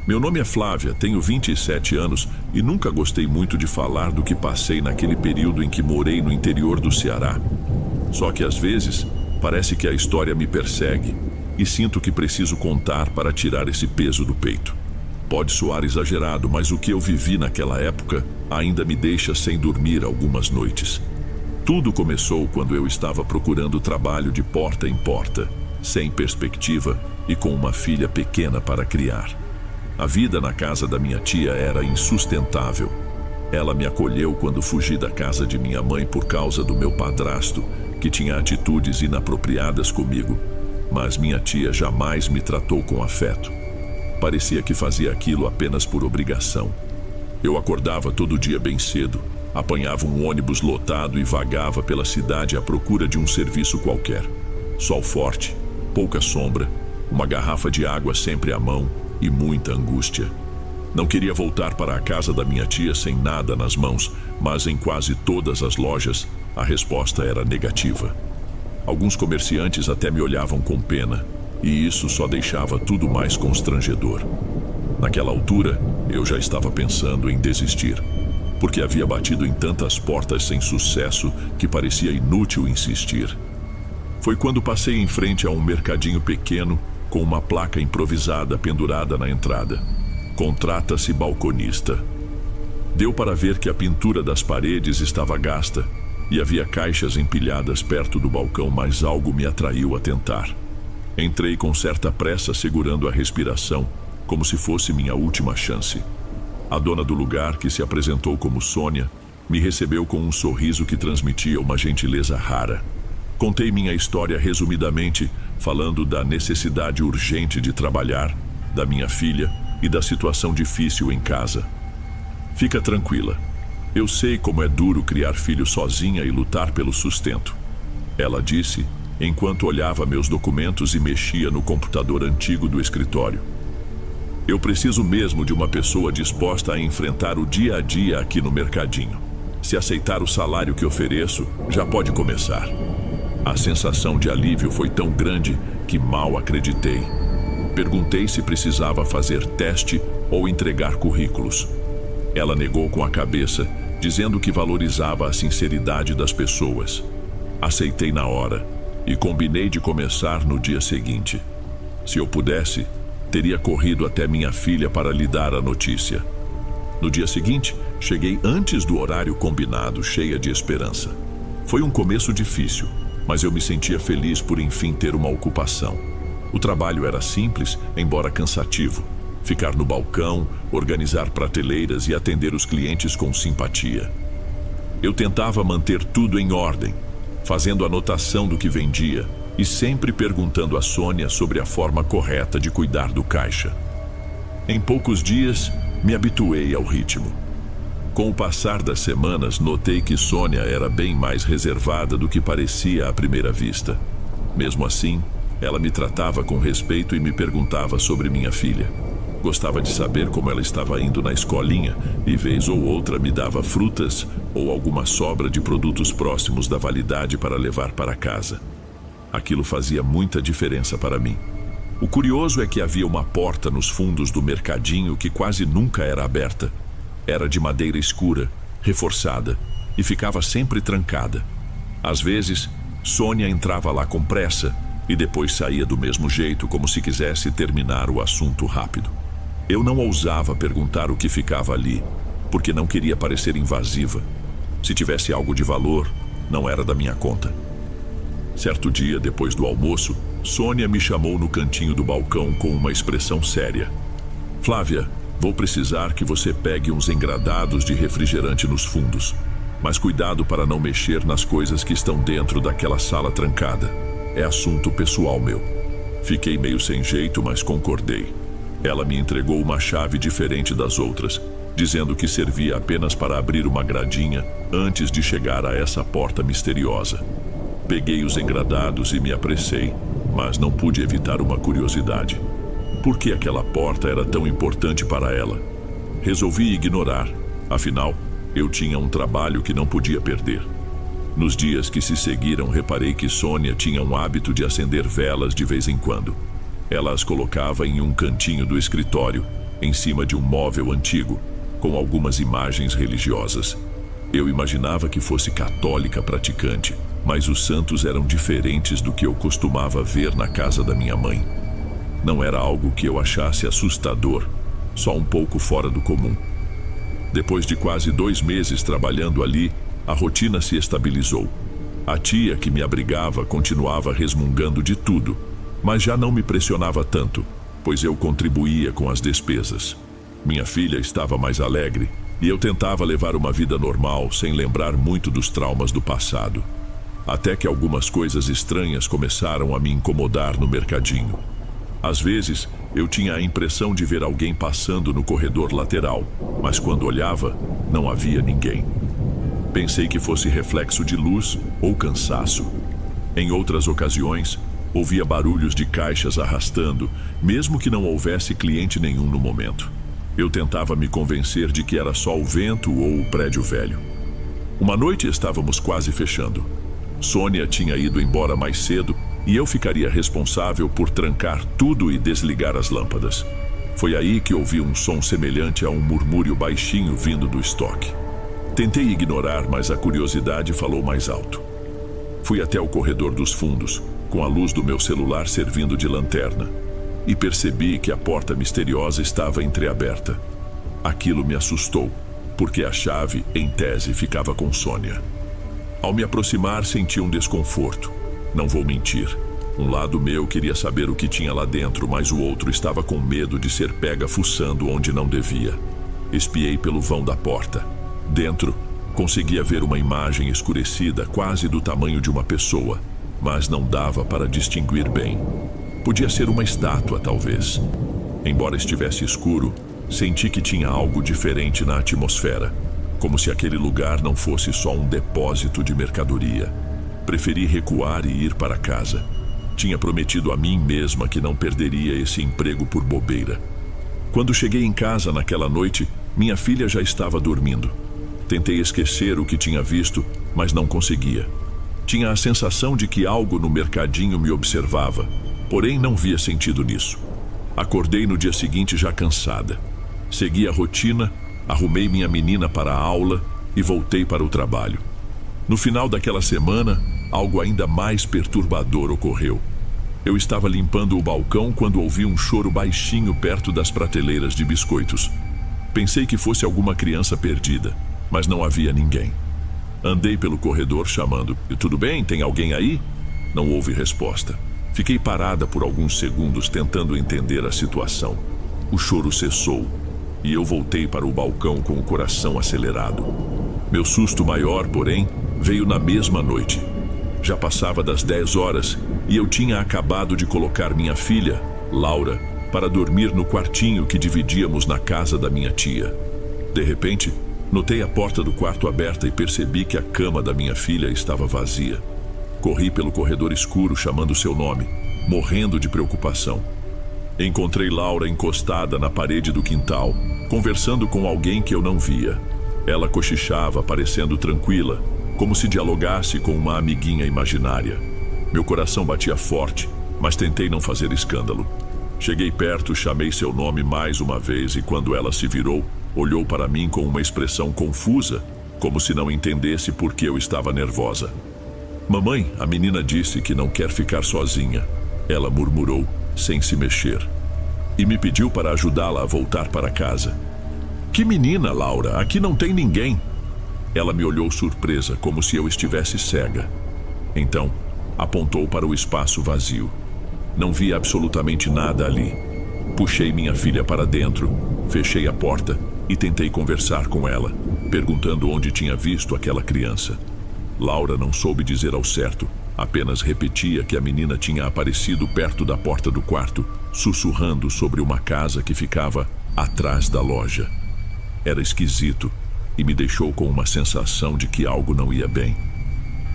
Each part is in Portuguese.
Meu nome é Flávia, tenho 27 anos e nunca gostei muito de falar do que passei naquele período em que morei no interior do Ceará. Só que às vezes, parece que a história me persegue e sinto que preciso contar para tirar esse peso do peito. Pode soar exagerado, mas o que eu vivi naquela época ainda me deixa sem dormir algumas noites. Tudo começou quando eu estava procurando trabalho de porta em porta, sem perspectiva e com uma filha pequena para criar. A vida na casa da minha tia era insustentável. Ela me acolheu quando fugi da casa de minha mãe por causa do meu padrasto, que tinha atitudes inapropriadas comigo, mas minha tia jamais me tratou com afeto. Parecia que fazia aquilo apenas por obrigação. Eu acordava todo dia bem cedo, apanhava um ônibus lotado e vagava pela cidade à procura de um serviço qualquer. Sol forte, pouca sombra, uma garrafa de água sempre à mão e muita angústia. Não queria voltar para a casa da minha tia sem nada nas mãos, mas em quase todas as lojas a resposta era negativa. Alguns comerciantes até me olhavam com pena, e isso só deixava tudo mais constrangedor. Naquela altura, eu já estava pensando em desistir, porque havia batido em tantas portas sem sucesso que parecia inútil insistir. Foi quando passei em frente a um mercadinho pequeno com uma placa improvisada pendurada na entrada. Contrata-se balconista. Deu para ver que a pintura das paredes estava gasta e havia caixas empilhadas perto do balcão, mas algo me atraiu a tentar. Entrei com certa pressa, segurando a respiração, como se fosse minha última chance. A dona do lugar, que se apresentou como Sônia, me recebeu com um sorriso que transmitia uma gentileza rara. Contei minha história resumidamente, falando da necessidade urgente de trabalhar, da minha filha e da situação difícil em casa. Fica tranquila. Eu sei como é duro criar filho sozinha e lutar pelo sustento, ela disse, enquanto olhava meus documentos e mexia no computador antigo do escritório. Eu preciso mesmo de uma pessoa disposta a enfrentar o dia a dia aqui no mercadinho. Se aceitar o salário que ofereço, já pode começar. A sensação de alívio foi tão grande que mal acreditei. Perguntei se precisava fazer teste ou entregar currículos. Ela negou com a cabeça, dizendo que valorizava a sinceridade das pessoas. Aceitei na hora e combinei de começar no dia seguinte. Se eu pudesse, teria corrido até minha filha para lhe dar a notícia. No dia seguinte, cheguei antes do horário combinado, cheia de esperança. Foi um começo difícil, mas eu me sentia feliz por enfim ter uma ocupação. O trabalho era simples, embora cansativo. Ficar no balcão, organizar prateleiras e atender os clientes com simpatia. Eu tentava manter tudo em ordem, fazendo anotação do que vendia e sempre perguntando a Sônia sobre a forma correta de cuidar do caixa. Em poucos dias, me habituei ao ritmo. Com o passar das semanas, notei que Sônia era bem mais reservada do que parecia à primeira vista. Mesmo assim, ela me tratava com respeito e me perguntava sobre minha filha. Gostava de saber como ela estava indo na escolinha e vez ou outra me dava frutas ou alguma sobra de produtos próximos da validade para levar para casa. Aquilo fazia muita diferença para mim. O curioso é que havia uma porta nos fundos do mercadinho que quase nunca era aberta. Era de madeira escura, reforçada, e ficava sempre trancada. Às vezes, Sônia entrava lá com pressa e depois saía do mesmo jeito, como se quisesse terminar o assunto rápido. Eu não ousava perguntar o que ficava ali, porque não queria parecer invasiva. Se tivesse algo de valor, não era da minha conta. Certo dia, depois do almoço, Sônia me chamou no cantinho do balcão com uma expressão séria. Flávia, vou precisar que você pegue uns engradados de refrigerante nos fundos, mas cuidado para não mexer nas coisas que estão dentro daquela sala trancada. É assunto pessoal meu. Fiquei meio sem jeito, mas concordei. Ela me entregou uma chave diferente das outras, dizendo que servia apenas para abrir uma gradinha antes de chegar a essa porta misteriosa. Peguei os engradados e me apressei, mas não pude evitar uma curiosidade. Por que aquela porta era tão importante para ela? Resolvi ignorar, afinal, eu tinha um trabalho que não podia perder. Nos dias que se seguiram, reparei que Sônia tinha um hábito de acender velas de vez em quando. Ela as colocava em um cantinho do escritório, em cima de um móvel antigo, com algumas imagens religiosas. Eu imaginava que fosse católica praticante, mas os santos eram diferentes do que eu costumava ver na casa da minha mãe. Não era algo que eu achasse assustador, só um pouco fora do comum. Depois de quase 2 meses trabalhando ali, a rotina se estabilizou. A tia que me abrigava continuava resmungando de tudo, mas já não me pressionava tanto, pois eu contribuía com as despesas. Minha filha estava mais alegre e eu tentava levar uma vida normal sem lembrar muito dos traumas do passado. Até que algumas coisas estranhas começaram a me incomodar no mercadinho. Às vezes, eu tinha a impressão de ver alguém passando no corredor lateral, mas quando olhava, não havia ninguém. Pensei que fosse reflexo de luz ou cansaço. Em outras ocasiões, ouvia barulhos de caixas arrastando, mesmo que não houvesse cliente nenhum no momento. Eu tentava me convencer de que era só o vento ou o prédio velho. Uma noite estávamos quase fechando. Sônia tinha ido embora mais cedo e eu ficaria responsável por trancar tudo e desligar as lâmpadas. Foi aí que ouvi um som semelhante a um murmúrio baixinho vindo do estoque. Tentei ignorar, mas a curiosidade falou mais alto. Fui até o corredor dos fundos, com a luz do meu celular servindo de lanterna, e percebi que a porta misteriosa estava entreaberta. Aquilo me assustou, porque a chave, em tese, ficava com Sônia. Ao me aproximar, senti um desconforto. Não vou mentir. Um lado meu queria saber o que tinha lá dentro, mas o outro estava com medo de ser pega fuçando onde não devia. Espiei pelo vão da porta. Dentro, conseguia ver uma imagem escurecida, quase do tamanho de uma pessoa, mas não dava para distinguir bem. Podia ser uma estátua, talvez. Embora estivesse escuro, senti que tinha algo diferente na atmosfera, como se aquele lugar não fosse só um depósito de mercadoria. Preferi recuar e ir para casa. Tinha prometido a mim mesma que não perderia esse emprego por bobeira. Quando cheguei em casa naquela noite, minha filha já estava dormindo. Tentei esquecer o que tinha visto, mas não conseguia. Tinha a sensação de que algo no mercadinho me observava, porém não via sentido nisso. Acordei no dia seguinte já cansada. Segui a rotina, arrumei minha menina para a aula e voltei para o trabalho. No final daquela semana, algo ainda mais perturbador ocorreu. Eu estava limpando o balcão quando ouvi um choro baixinho perto das prateleiras de biscoitos. Pensei que fosse alguma criança perdida, mas não havia ninguém. Andei pelo corredor chamando: "Tudo bem? Tem alguém aí?" Não houve resposta. Fiquei parada por alguns segundos tentando entender a situação. O choro cessou e eu voltei para o balcão com o coração acelerado. Meu susto maior, porém, veio na mesma noite. Já passava das 10 horas e eu tinha acabado de colocar minha filha, Laura, para dormir no quartinho que dividíamos na casa da minha tia. De repente, notei a porta do quarto aberta e percebi que a cama da minha filha estava vazia. Corri pelo corredor escuro chamando seu nome, morrendo de preocupação. Encontrei Laura encostada na parede do quintal, conversando com alguém que eu não via. Ela cochichava, parecendo tranquila, como se dialogasse com uma amiguinha imaginária. Meu coração batia forte, mas tentei não fazer escândalo. Cheguei perto, chamei seu nome mais uma vez e quando ela se virou, olhou para mim com uma expressão confusa, como se não entendesse por que eu estava nervosa. "Mamãe, a menina disse que não quer ficar sozinha", ela murmurou, sem se mexer, e me pediu para ajudá-la a voltar para casa. "Que menina, Laura? Aqui não tem ninguém." Ela me olhou surpresa, como se eu estivesse cega. Então, apontou para o espaço vazio. Não vi absolutamente nada ali. Puxei minha filha para dentro, fechei a porta e tentei conversar com ela, perguntando onde tinha visto aquela criança. Laura não soube dizer ao certo, apenas repetia que a menina tinha aparecido perto da porta do quarto, sussurrando sobre uma casa que ficava atrás da loja. Era esquisito e me deixou com uma sensação de que algo não ia bem.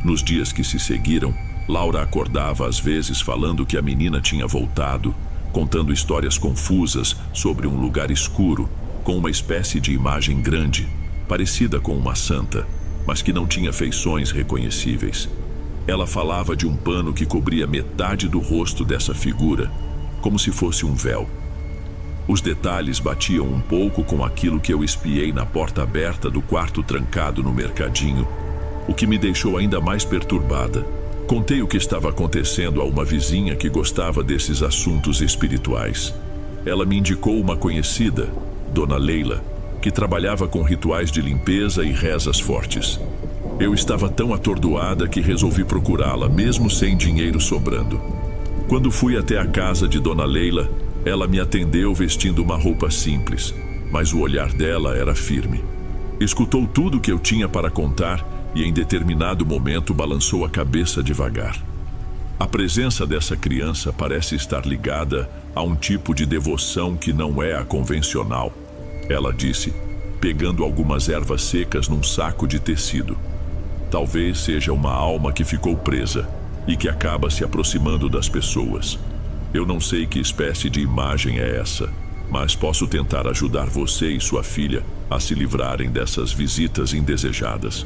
Nos dias que se seguiram, Laura acordava às vezes falando que a menina tinha voltado, contando histórias confusas sobre um lugar escuro, com uma espécie de imagem grande, parecida com uma santa, mas que não tinha feições reconhecíveis. Ela falava de um pano que cobria metade do rosto dessa figura, como se fosse um véu. Os detalhes batiam um pouco com aquilo que eu espiei na porta aberta do quarto trancado no mercadinho, o que me deixou ainda mais perturbada. Contei o que estava acontecendo a uma vizinha que gostava desses assuntos espirituais. Ela me indicou uma conhecida, Dona Leila, que trabalhava com rituais de limpeza e rezas fortes. Eu estava tão atordoada que resolvi procurá-la, mesmo sem dinheiro sobrando. Quando fui até a casa de Dona Leila, ela me atendeu vestindo uma roupa simples, mas o olhar dela era firme. Escutou tudo o que eu tinha para contar e em determinado momento balançou a cabeça devagar. A presença dessa criança parece estar ligada a um tipo de devoção que não é a convencional, ela disse, pegando algumas ervas secas num saco de tecido. Talvez seja uma alma que ficou presa e que acaba se aproximando das pessoas. Eu não sei que espécie de imagem é essa, mas posso tentar ajudar você e sua filha a se livrarem dessas visitas indesejadas.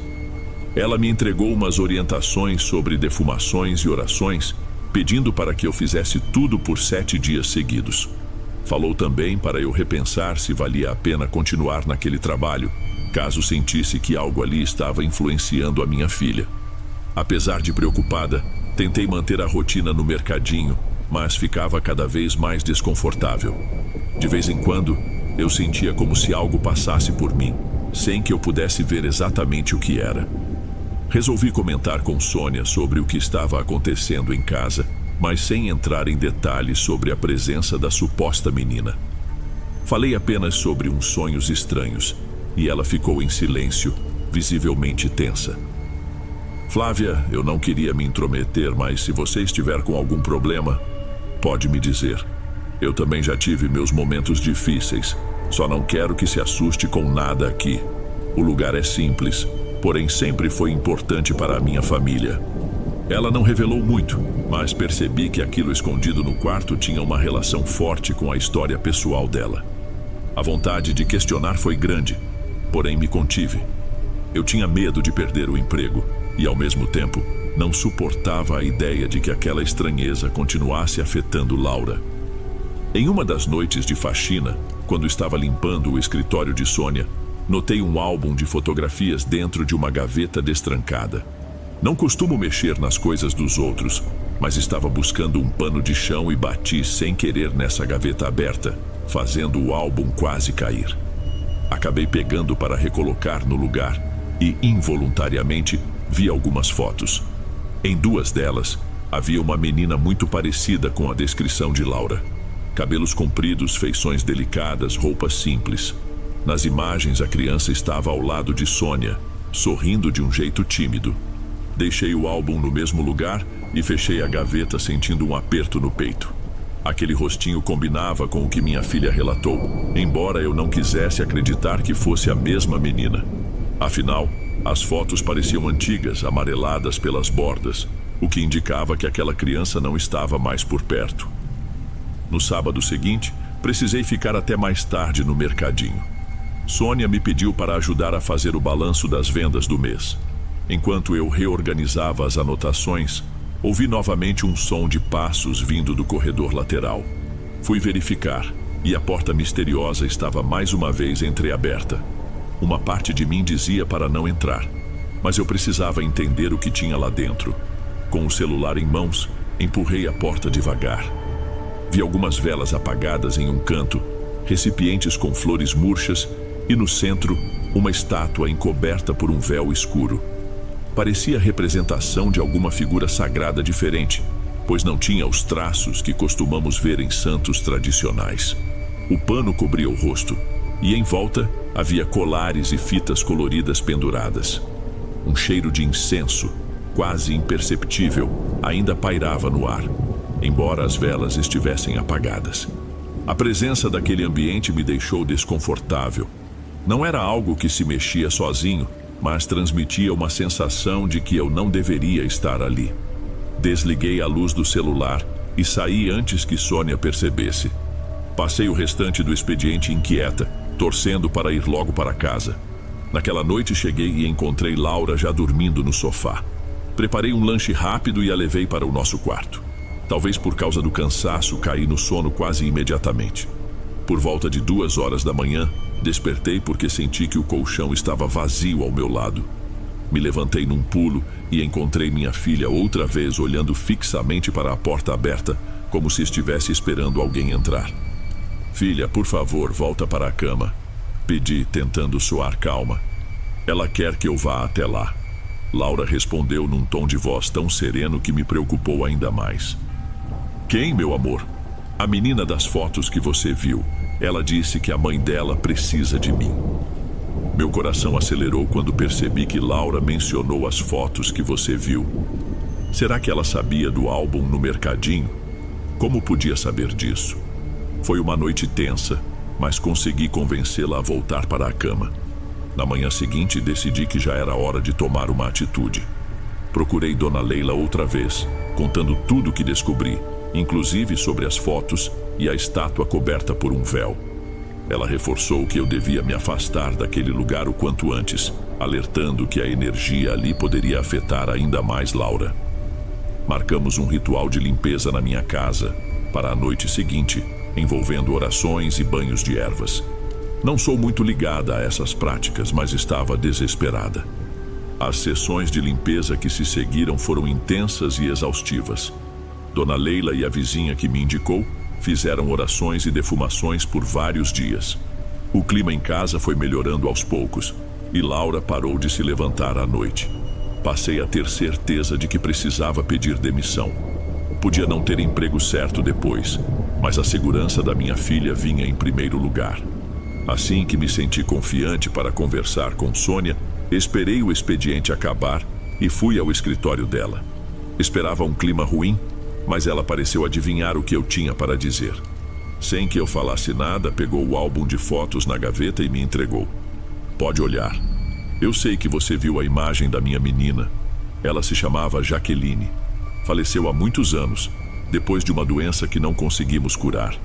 Ela me entregou umas orientações sobre defumações e orações, pedindo para que eu fizesse tudo por 7 dias seguidos. Falou também para eu repensar se valia a pena continuar naquele trabalho, caso sentisse que algo ali estava influenciando a minha filha. Apesar de preocupada, tentei manter a rotina no mercadinho, mas ficava cada vez mais desconfortável. De vez em quando, eu sentia como se algo passasse por mim, sem que eu pudesse ver exatamente o que era. Resolvi comentar com Sônia sobre o que estava acontecendo em casa, mas sem entrar em detalhes sobre a presença da suposta menina. Falei apenas sobre uns sonhos estranhos, e ela ficou em silêncio, visivelmente tensa. Flávia, eu não queria me intrometer, mas se você estiver com algum problema, pode me dizer. Eu também já tive meus momentos difíceis, só não quero que se assuste com nada aqui. O lugar é simples, porém sempre foi importante para a minha família. Ela não revelou muito, mas percebi que aquilo escondido no quarto tinha uma relação forte com a história pessoal dela. A vontade de questionar foi grande, porém me contive. Eu tinha medo de perder o emprego e, ao mesmo tempo, não suportava a ideia de que aquela estranheza continuasse afetando Laura. Em uma das noites de faxina, quando estava limpando o escritório de Sônia, notei um álbum de fotografias dentro de uma gaveta destrancada. Não costumo mexer nas coisas dos outros, mas estava buscando um pano de chão e bati sem querer nessa gaveta aberta, fazendo o álbum quase cair. Acabei pegando para recolocar no lugar e, involuntariamente, vi algumas fotos. Em 2 delas, havia uma menina muito parecida com a descrição de Laura. Cabelos compridos, feições delicadas, roupas simples. Nas imagens, a criança estava ao lado de Sônia, sorrindo de um jeito tímido. Deixei o álbum no mesmo lugar e fechei a gaveta sentindo um aperto no peito. Aquele rostinho combinava com o que minha filha relatou, embora eu não quisesse acreditar que fosse a mesma menina. Afinal, as fotos pareciam antigas, amareladas pelas bordas, o que indicava que aquela criança não estava mais por perto. No sábado seguinte, precisei ficar até mais tarde no mercadinho. Sônia me pediu para ajudar a fazer o balanço das vendas do mês. Enquanto eu reorganizava as anotações, ouvi novamente um som de passos vindo do corredor lateral. Fui verificar, e a porta misteriosa estava mais uma vez entreaberta. Uma parte de mim dizia para não entrar, mas eu precisava entender o que tinha lá dentro. Com o celular em mãos, empurrei a porta devagar. Vi algumas velas apagadas em um canto, recipientes com flores murchas e no centro, uma estátua encoberta por um véu escuro. Parecia a representação de alguma figura sagrada diferente, pois não tinha os traços que costumamos ver em santos tradicionais. O pano cobria o rosto, e em volta havia colares e fitas coloridas penduradas. Um cheiro de incenso, quase imperceptível, ainda pairava no ar, embora as velas estivessem apagadas. A presença daquele ambiente me deixou desconfortável. Não era algo que se mexia sozinho, mas transmitia uma sensação de que eu não deveria estar ali. Desliguei a luz do celular e saí antes que Sônia percebesse. Passei o restante do expediente inquieta, torcendo para ir logo para casa. Naquela noite cheguei e encontrei Laura já dormindo no sofá. Preparei um lanche rápido e a levei para o nosso quarto. Talvez por causa do cansaço, caí no sono quase imediatamente. Por volta de 2 horas da manhã, despertei porque senti que o colchão estava vazio ao meu lado. Me levantei num pulo e encontrei minha filha outra vez olhando fixamente para a porta aberta, como se estivesse esperando alguém entrar. Filha, por favor, volta para a cama. Pedi, tentando soar calma. Ela quer que eu vá até lá. Laura respondeu num tom de voz tão sereno que me preocupou ainda mais. Quem, meu amor? A menina das fotos que você viu. Ela disse que a mãe dela precisa de mim. Meu coração acelerou quando percebi que Laura mencionou as fotos que você viu. Será que ela sabia do álbum no mercadinho? Como podia saber disso? Foi uma noite tensa, mas consegui convencê-la a voltar para a cama. Na manhã seguinte, decidi que já era hora de tomar uma atitude. Procurei Dona Leila outra vez, contando tudo o que descobri, inclusive sobre as fotos e a estátua coberta por um véu. Ela reforçou que eu devia me afastar daquele lugar o quanto antes, alertando que a energia ali poderia afetar ainda mais Laura. Marcamos um ritual de limpeza na minha casa para a noite seguinte, envolvendo orações e banhos de ervas. Não sou muito ligada a essas práticas, mas estava desesperada. As sessões de limpeza que se seguiram foram intensas e exaustivas. Dona Leila e a vizinha que me indicou fizeram orações e defumações por vários dias. O clima em casa foi melhorando aos poucos e Laura parou de se levantar à noite. Passei a ter certeza de que precisava pedir demissão. Podia não ter emprego certo depois, mas a segurança da minha filha vinha em primeiro lugar. Assim que me senti confiante para conversar com Sônia, esperei o expediente acabar e fui ao escritório dela. Esperava um clima ruim, mas ela pareceu adivinhar o que eu tinha para dizer. Sem que eu falasse nada, pegou o álbum de fotos na gaveta e me entregou. Pode olhar. Eu sei que você viu a imagem da minha menina. Ela se chamava Jaqueline. Faleceu há muitos anos, depois de uma doença que não conseguimos curar.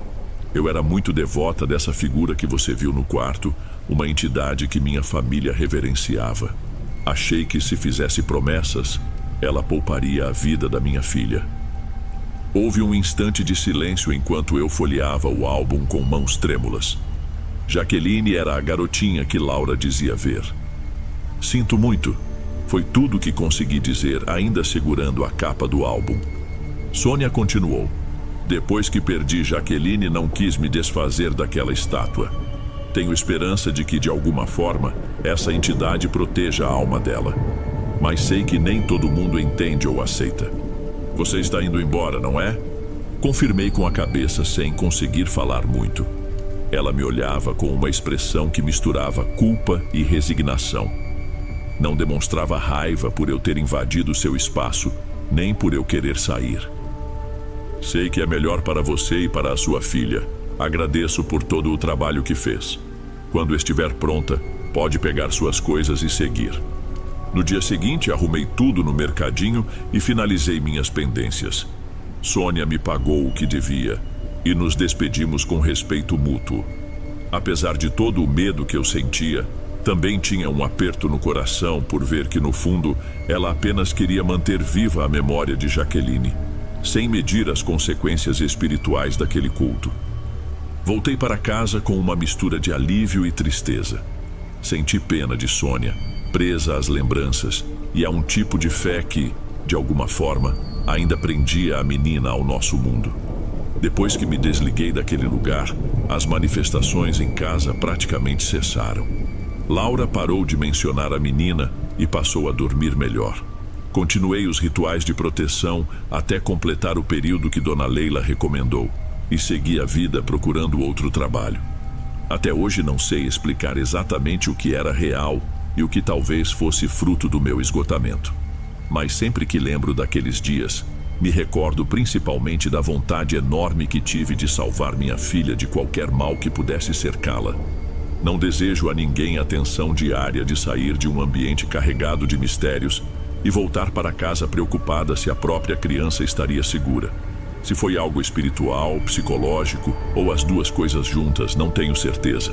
Eu era muito devota dessa figura que você viu no quarto, uma entidade que minha família reverenciava. Achei que se fizesse promessas, ela pouparia a vida da minha filha. Houve um instante de silêncio enquanto eu folheava o álbum com mãos trêmulas. Jaqueline era a garotinha que Laura dizia ver. Sinto muito, foi tudo que consegui dizer, ainda segurando a capa do álbum. Sônia continuou. Depois que perdi Jaqueline, não quis me desfazer daquela estátua. Tenho esperança de que, de alguma forma, essa entidade proteja a alma dela. Mas sei que nem todo mundo entende ou aceita. Você está indo embora, não é? Confirmei com a cabeça sem conseguir falar muito. Ela me olhava com uma expressão que misturava culpa e resignação. Não demonstrava raiva por eu ter invadido seu espaço, nem por eu querer sair. Sei que é melhor para você e para a sua filha. Agradeço por todo o trabalho que fez. Quando estiver pronta, pode pegar suas coisas e seguir. No dia seguinte, arrumei tudo no mercadinho e finalizei minhas pendências. Sônia me pagou o que devia e nos despedimos com respeito mútuo. Apesar de todo o medo que eu sentia, também tinha um aperto no coração por ver que, no fundo, ela apenas queria manter viva a memória de Jaqueline, sem medir as consequências espirituais daquele culto. Voltei para casa com uma mistura de alívio e tristeza. Senti pena de Sônia, presa às lembranças e a um tipo de fé que, de alguma forma, ainda prendia a menina ao nosso mundo. Depois que me desliguei daquele lugar, as manifestações em casa praticamente cessaram. Laura parou de mencionar a menina e passou a dormir melhor. Continuei os rituais de proteção até completar o período que Dona Leila recomendou e segui a vida procurando outro trabalho. Até hoje não sei explicar exatamente o que era real e o que talvez fosse fruto do meu esgotamento. Mas sempre que lembro daqueles dias, me recordo principalmente da vontade enorme que tive de salvar minha filha de qualquer mal que pudesse cercá-la. Não desejo a ninguém a tensão diária de sair de um ambiente carregado de mistérios e voltar para casa preocupada se a própria criança estaria segura. Se foi algo espiritual, psicológico ou as duas coisas juntas, não tenho certeza.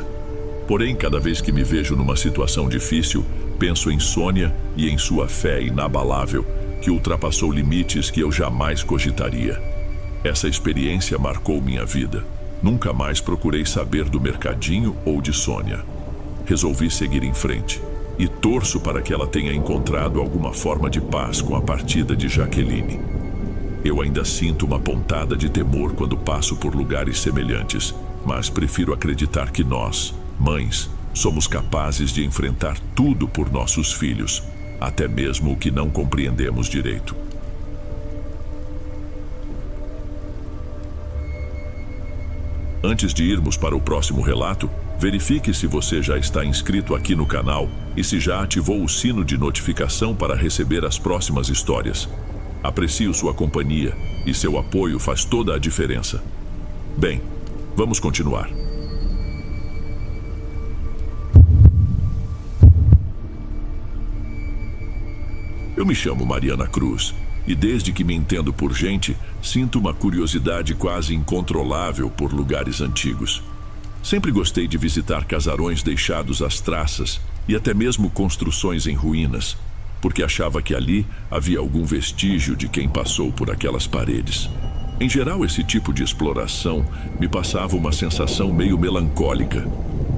Porém, cada vez que me vejo numa situação difícil, penso em Sônia e em sua fé inabalável, que ultrapassou limites que eu jamais cogitaria. Essa experiência marcou minha vida. Nunca mais procurei saber do mercadinho ou de Sônia. Resolvi seguir em frente e torço para que ela tenha encontrado alguma forma de paz com a partida de Jaqueline. Eu ainda sinto uma pontada de temor quando passo por lugares semelhantes, mas prefiro acreditar que nós, mães, somos capazes de enfrentar tudo por nossos filhos, até mesmo o que não compreendemos direito. Antes de irmos para o próximo relato, verifique se você já está inscrito aqui no canal e se já ativou o sino de notificação para receber as próximas histórias. Aprecio sua companhia e seu apoio faz toda a diferença. Bem, vamos continuar. Eu me chamo Mariana Cruz e desde que me entendo por gente, sinto uma curiosidade quase incontrolável por lugares antigos. Sempre gostei de visitar casarões deixados às traças e até mesmo construções em ruínas, porque achava que ali havia algum vestígio de quem passou por aquelas paredes. Em geral, esse tipo de exploração me passava uma sensação meio melancólica,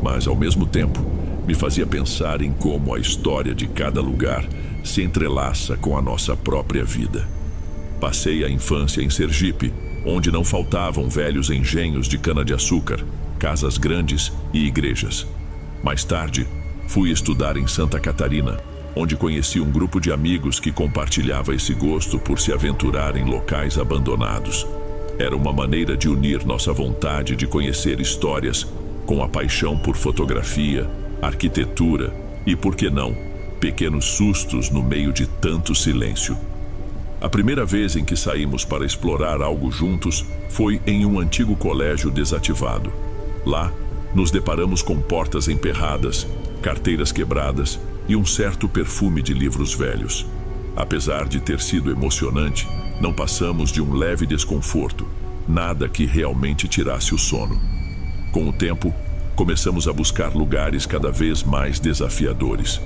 mas ao mesmo tempo me fazia pensar em como a história de cada lugar se entrelaça com a nossa própria vida. Passei a infância em Sergipe, onde não faltavam velhos engenhos de cana-de-açúcar, casas grandes e igrejas. Mais tarde, fui estudar em Santa Catarina, onde conheci um grupo de amigos que compartilhava esse gosto por se aventurar em locais abandonados. Era uma maneira de unir nossa vontade de conhecer histórias com a paixão por fotografia, arquitetura e, por que não, pequenos sustos no meio de tanto silêncio. A primeira vez em que saímos para explorar algo juntos foi em um antigo colégio desativado. Lá, nos deparamos com portas emperradas, carteiras quebradas e um certo perfume de livros velhos. Apesar de ter sido emocionante, não passamos de um leve desconforto, nada que realmente tirasse o sono. Com o tempo, começamos a buscar lugares cada vez mais desafiadores.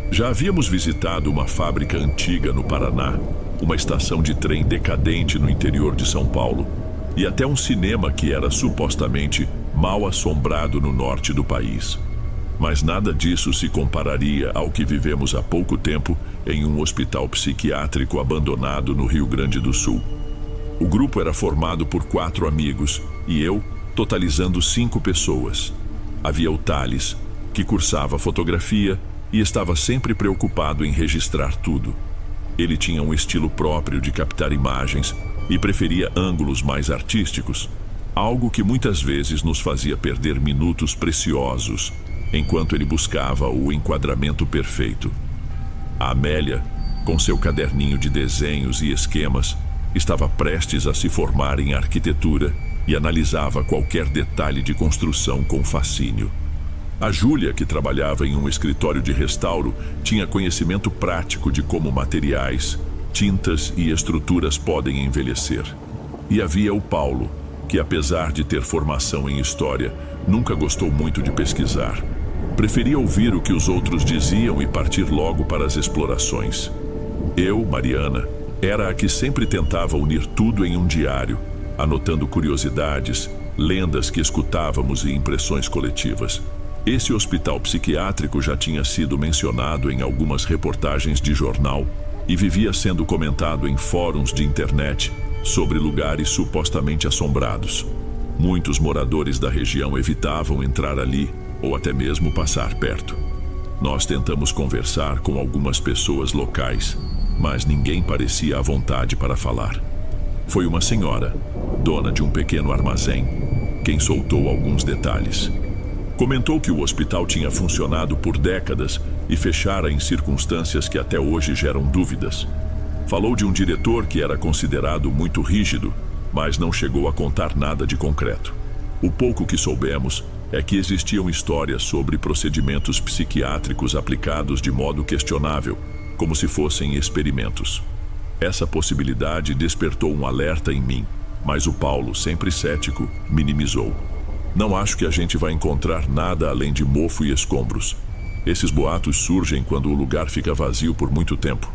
Já havíamos visitado uma fábrica antiga no Paraná, uma estação de trem decadente no interior de São Paulo e até um cinema que era supostamente mal assombrado no norte do país. Mas nada disso se compararia ao que vivemos há pouco tempo em um hospital psiquiátrico abandonado no Rio Grande do Sul. O grupo era formado por 4 amigos e eu, totalizando 5 pessoas. Havia o Thales, que cursava fotografia e estava sempre preocupado em registrar tudo. Ele tinha um estilo próprio de captar imagens e preferia ângulos mais artísticos, algo que muitas vezes nos fazia perder minutos preciosos enquanto ele buscava o enquadramento perfeito. A Amélia, com seu caderninho de desenhos e esquemas, estava prestes a se formar em arquitetura e analisava qualquer detalhe de construção com fascínio. A Júlia, que trabalhava em um escritório de restauro, tinha conhecimento prático de como materiais, tintas e estruturas podem envelhecer. E havia o Paulo, que apesar de ter formação em história, nunca gostou muito de pesquisar. Preferia ouvir o que os outros diziam e partir logo para as explorações. Eu, Mariana, era a que sempre tentava unir tudo em um diário, anotando curiosidades, lendas que escutávamos e impressões coletivas. Esse hospital psiquiátrico já tinha sido mencionado em algumas reportagens de jornal e vivia sendo comentado em fóruns de internet sobre lugares supostamente assombrados. Muitos moradores da região evitavam entrar ali ou até mesmo passar perto. Nós tentamos conversar com algumas pessoas locais, mas ninguém parecia à vontade para falar. Foi uma senhora, dona de um pequeno armazém, quem soltou alguns detalhes. Comentou que o hospital tinha funcionado por décadas e fechara em circunstâncias que até hoje geram dúvidas. Falou de um diretor que era considerado muito rígido, mas não chegou a contar nada de concreto. O pouco que soubemos é que existiam histórias sobre procedimentos psiquiátricos aplicados de modo questionável, como se fossem experimentos. Essa possibilidade despertou um alerta em mim, mas o Paulo, sempre cético, minimizou. Não acho que a gente vai encontrar nada além de mofo e escombros. Esses boatos surgem quando o lugar fica vazio por muito tempo.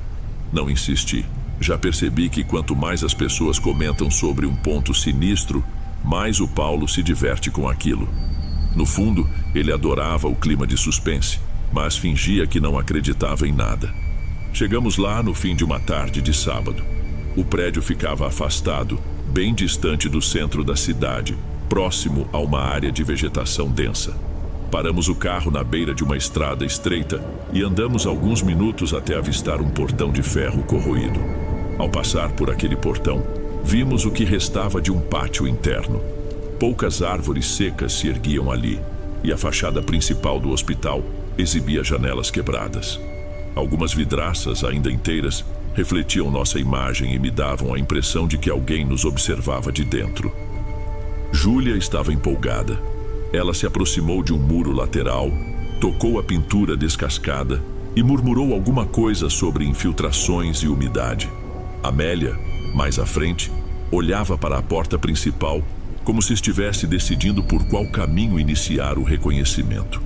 Não insisti. Já percebi que quanto mais as pessoas comentam sobre um ponto sinistro, mais o Paulo se diverte com aquilo. No fundo, ele adorava o clima de suspense, mas fingia que não acreditava em nada. Chegamos lá no fim de uma tarde de sábado. O prédio ficava afastado, bem distante do centro da cidade, próximo a uma área de vegetação densa. Paramos o carro na beira de uma estrada estreita e andamos alguns minutos até avistar um portão de ferro corroído. Ao passar por aquele portão, vimos o que restava de um pátio interno. Poucas árvores secas se erguiam ali, e a fachada principal do hospital exibia janelas quebradas. Algumas vidraças, ainda inteiras, refletiam nossa imagem e me davam a impressão de que alguém nos observava de dentro. Júlia estava empolgada. Ela se aproximou de um muro lateral, tocou a pintura descascada e murmurou alguma coisa sobre infiltrações e umidade. Amélia, mais à frente, olhava para a porta principal, como se estivesse decidindo por qual caminho iniciar o reconhecimento.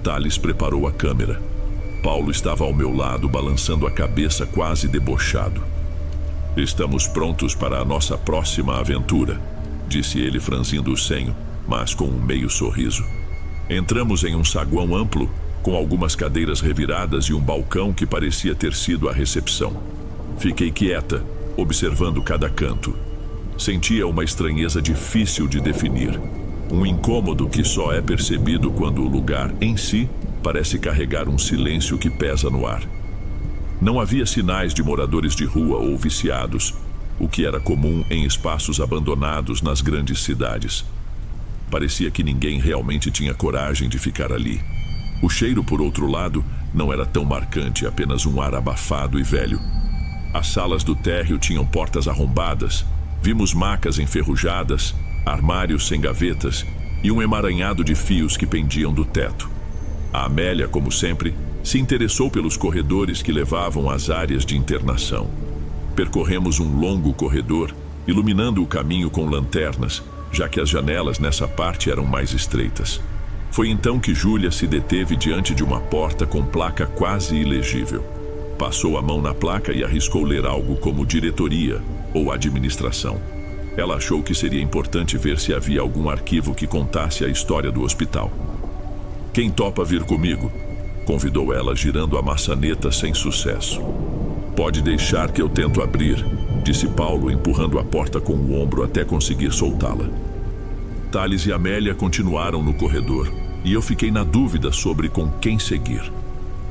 Thales preparou a câmera. Paulo estava ao meu lado, balançando a cabeça quase debochado. "Estamos prontos para a nossa próxima aventura", disse ele franzindo o senho, mas com um meio sorriso. Entramos em um saguão amplo, com algumas cadeiras reviradas e um balcão que parecia ter sido a recepção. Fiquei quieta, observando cada canto. Sentia uma estranheza difícil de definir. Um incômodo que só é percebido quando o lugar em si parece carregar um silêncio que pesa no ar. Não havia sinais de moradores de rua ou viciados, o que era comum em espaços abandonados nas grandes cidades. Parecia que ninguém realmente tinha coragem de ficar ali. O cheiro, por outro lado, não era tão marcante, apenas um ar abafado e velho. As salas do térreo tinham portas arrombadas. Vimos macas enferrujadas, armários sem gavetas e um emaranhado de fios que pendiam do teto. A Amélia, como sempre, se interessou pelos corredores que levavam às áreas de internação. Percorremos um longo corredor, iluminando o caminho com lanternas, já que as janelas nessa parte eram mais estreitas. Foi então que Júlia se deteve diante de uma porta com placa quase ilegível. Passou a mão na placa e arriscou ler algo como diretoria ou administração. Ela achou que seria importante ver se havia algum arquivo que contasse a história do hospital. "Quem topa vir comigo?", convidou ela, girando a maçaneta sem sucesso. "Pode deixar que eu tento abrir", disse Paulo, empurrando a porta com o ombro até conseguir soltá-la. Thales e Amélia continuaram no corredor, e eu fiquei na dúvida sobre com quem seguir.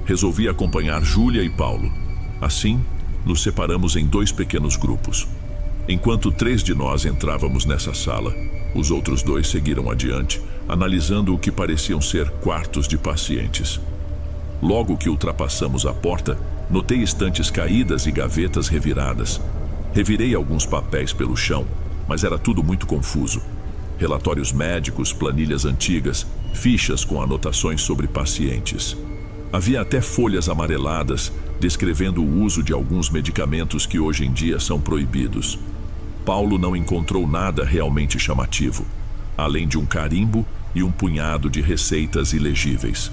Resolvi acompanhar Júlia e Paulo. Assim, nos separamos em 2 pequenos grupos. Enquanto 3 de nós entrávamos nessa sala, os outros 2 seguiram adiante, analisando o que pareciam ser quartos de pacientes. Logo que ultrapassamos a porta, notei estantes caídas e gavetas reviradas. Revirei alguns papéis pelo chão, mas era tudo muito confuso. Relatórios médicos, planilhas antigas, fichas com anotações sobre pacientes. Havia até folhas amareladas, descrevendo o uso de alguns medicamentos que hoje em dia são proibidos. Paulo não encontrou nada realmente chamativo, além de um carimbo e um punhado de receitas ilegíveis.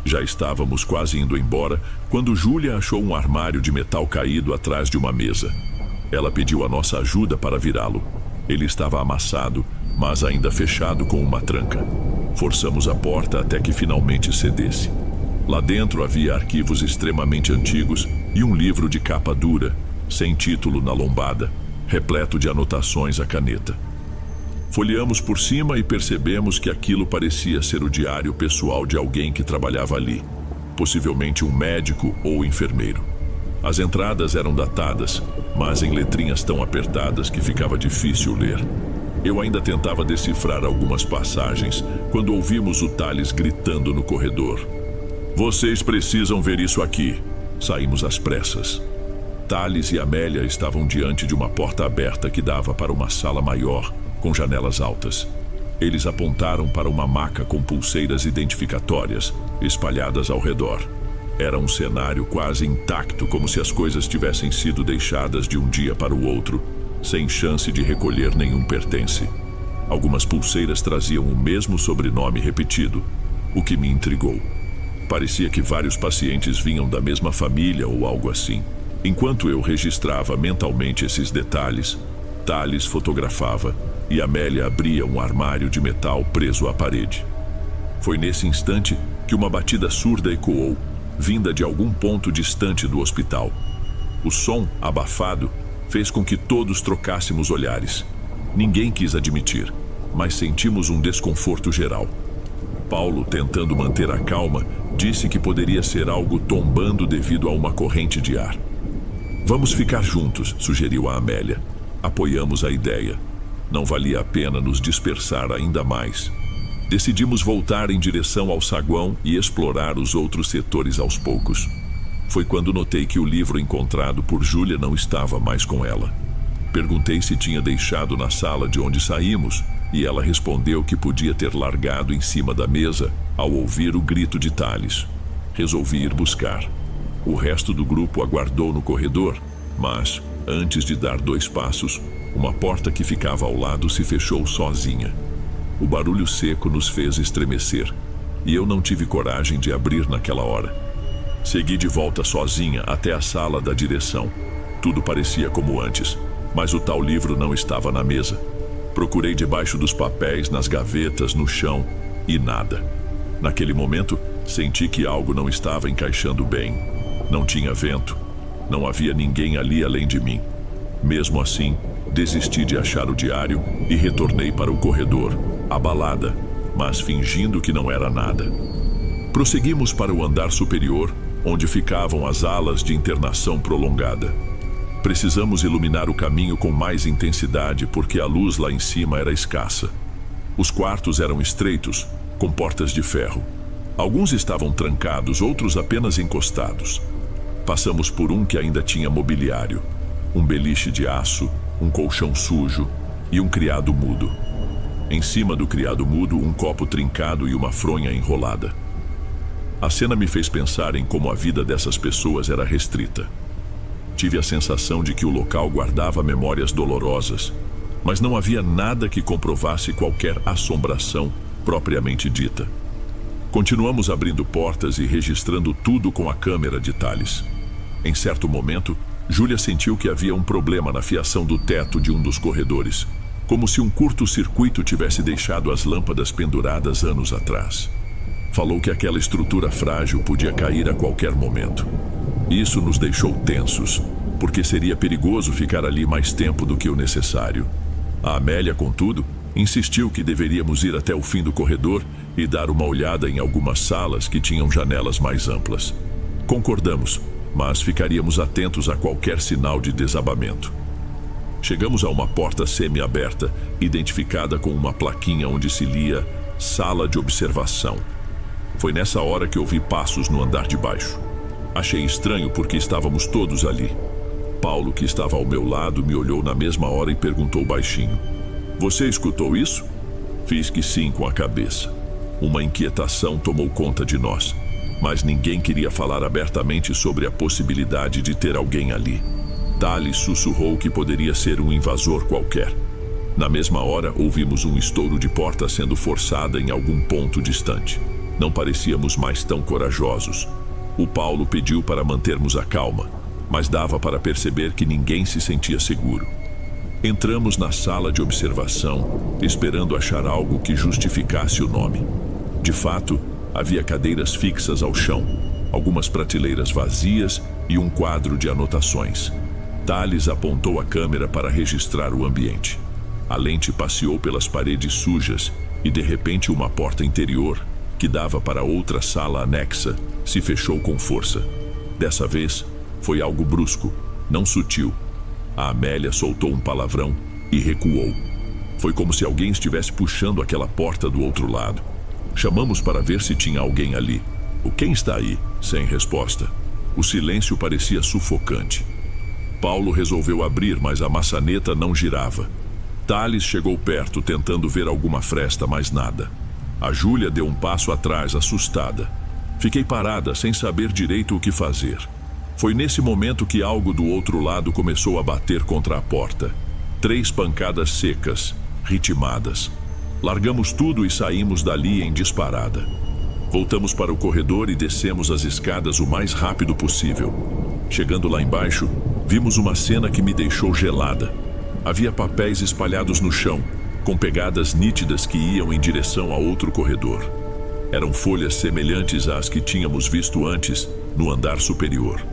Já estávamos quase indo embora quando Júlia achou um armário de metal caído atrás de uma mesa. Ela pediu a nossa ajuda para virá-lo. Ele estava amassado, mas ainda fechado com uma tranca. Forçamos a porta até que finalmente cedesse. Lá dentro havia arquivos extremamente antigos e um livro de capa dura, sem título na lombada, repleto de anotações à caneta. Folheamos por cima e percebemos que aquilo parecia ser o diário pessoal de alguém que trabalhava ali, possivelmente um médico ou enfermeiro. As entradas eram datadas, mas em letrinhas tão apertadas que ficava difícil ler. Eu ainda tentava decifrar algumas passagens quando ouvimos o Thales gritando no corredor. "Vocês precisam ver isso aqui." Saímos às pressas. Thales e Amélia estavam diante de uma porta aberta que dava para uma sala maior, com janelas altas. Eles apontaram para uma maca com pulseiras identificatórias espalhadas ao redor. Era um cenário quase intacto, como se as coisas tivessem sido deixadas de um dia para o outro, sem chance de recolher nenhum pertence. Algumas pulseiras traziam o mesmo sobrenome repetido, o que me intrigou. Parecia que vários pacientes vinham da mesma família ou algo assim. Enquanto eu registrava mentalmente esses detalhes, Thales fotografava, e Amélia abria um armário de metal preso à parede. Foi nesse instante que uma batida surda ecoou, vinda de algum ponto distante do hospital. O som, abafado, fez com que todos trocássemos olhares. Ninguém quis admitir, mas sentimos um desconforto geral. Paulo, tentando manter a calma, disse que poderia ser algo tombando devido a uma corrente de ar. Vamos ficar juntos, sugeriu a Amélia. Apoiamos a ideia. Não valia a pena nos dispersar ainda mais. Decidimos voltar em direção ao saguão e explorar os outros setores aos poucos. Foi quando notei que o livro encontrado por Júlia não estava mais com ela. Perguntei se tinha deixado na sala de onde saímos, e ela respondeu que podia ter largado em cima da mesa ao ouvir o grito de Thales. Resolvi ir buscar. O resto do grupo aguardou no corredor, mas, antes de dar 2 passos, uma porta que ficava ao lado se fechou sozinha. O barulho seco nos fez estremecer, e eu não tive coragem de abrir naquela hora. Segui de volta sozinha até a sala da direção. Tudo parecia como antes, mas o tal livro não estava na mesa. Procurei debaixo dos papéis, nas gavetas, no chão, e nada. Naquele momento, senti que algo não estava encaixando bem. Não tinha vento. Não havia ninguém ali além de mim. Mesmo assim, desisti de achar o diário e retornei para o corredor, abalada, mas fingindo que não era nada. Prosseguimos para o andar superior, onde ficavam as alas de internação prolongada. Precisamos iluminar o caminho com mais intensidade porque a luz lá em cima era escassa. Os quartos eram estreitos, com portas de ferro. Alguns estavam trancados, outros apenas encostados. Passamos por um que ainda tinha mobiliário, um beliche de aço, um colchão sujo e um criado mudo. Em cima do criado mudo, um copo trincado e uma fronha enrolada. A cena me fez pensar em como a vida dessas pessoas era restrita. Tive a sensação de que o local guardava memórias dolorosas, mas não havia nada que comprovasse qualquer assombração propriamente dita. Continuamos abrindo portas e registrando tudo com a câmera de Thales. Em certo momento, Júlia sentiu que havia um problema na fiação do teto de um dos corredores, como se um curto-circuito tivesse deixado as lâmpadas penduradas anos atrás. Falou que aquela estrutura frágil podia cair a qualquer momento. Isso nos deixou tensos, porque seria perigoso ficar ali mais tempo do que o necessário. A Amélia, contudo, insistiu que deveríamos ir até o fim do corredor e dar uma olhada em algumas salas que tinham janelas mais amplas. Concordamos, mas ficaríamos atentos a qualquer sinal de desabamento. Chegamos a uma porta semi-aberta, identificada com uma plaquinha onde se lia Sala de Observação. Foi nessa hora que ouvi passos no andar de baixo. Achei estranho porque estávamos todos ali. Paulo, que estava ao meu lado, me olhou na mesma hora e perguntou baixinho: "Você escutou isso?" Fiz que sim com a cabeça. Uma inquietação tomou conta de nós, mas ninguém queria falar abertamente sobre a possibilidade de ter alguém ali. Thales sussurrou que poderia ser um invasor qualquer. Na mesma hora, ouvimos um estouro de porta sendo forçada em algum ponto distante. Não parecíamos mais tão corajosos. O Paulo pediu para mantermos a calma, mas dava para perceber que ninguém se sentia seguro. Entramos na sala de observação, esperando achar algo que justificasse o nome. De fato, havia cadeiras fixas ao chão, algumas prateleiras vazias e um quadro de anotações. Thales apontou a câmera para registrar o ambiente. A lente passeou pelas paredes sujas e, de repente, uma porta interior, que dava para outra sala anexa, se fechou com força. Dessa vez, foi algo brusco, não sutil. A Amélia soltou um palavrão e recuou. Foi como se alguém estivesse puxando aquela porta do outro lado. Chamamos para ver se tinha alguém ali. "O quem está aí?" Sem resposta. O silêncio parecia sufocante. Paulo resolveu abrir, mas a maçaneta não girava. Thales chegou perto, tentando ver alguma fresta, mas nada. A Júlia deu um passo atrás, assustada. Fiquei parada, sem saber direito o que fazer. Foi nesse momento que algo do outro lado começou a bater contra a porta. 3 pancadas secas, ritmadas. Largamos tudo e saímos dali em disparada. Voltamos para o corredor e descemos as escadas o mais rápido possível. Chegando lá embaixo, vimos uma cena que me deixou gelada. Havia papéis espalhados no chão, com pegadas nítidas que iam em direção a outro corredor. Eram folhas semelhantes às que tínhamos visto antes no andar superior.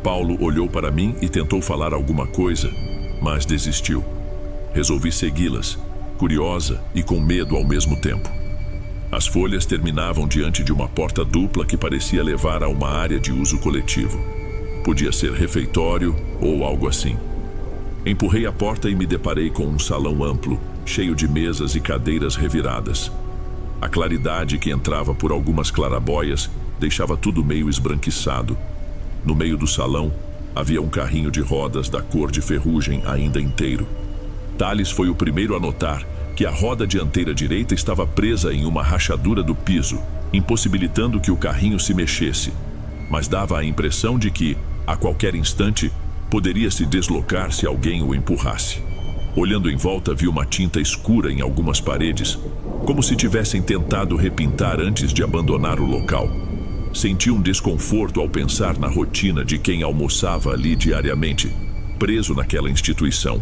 Paulo olhou para mim e tentou falar alguma coisa, mas desistiu. Resolvi segui-las, curiosa e com medo ao mesmo tempo. As folhas terminavam diante de uma porta dupla que parecia levar a uma área de uso coletivo. Podia ser refeitório ou algo assim. Empurrei a porta e me deparei com um salão amplo, cheio de mesas e cadeiras reviradas. A claridade que entrava por algumas clarabóias deixava tudo meio esbranquiçado. No meio do salão, havia um carrinho de rodas da cor de ferrugem ainda inteiro. Thales foi o primeiro a notar que a roda dianteira direita estava presa em uma rachadura do piso, impossibilitando que o carrinho se mexesse, mas dava a impressão de que, a qualquer instante, poderia se deslocar se alguém o empurrasse. Olhando em volta, vi uma tinta escura em algumas paredes, como se tivessem tentado repintar antes de abandonar o local. Senti um desconforto ao pensar na rotina de quem almoçava ali diariamente, preso naquela instituição.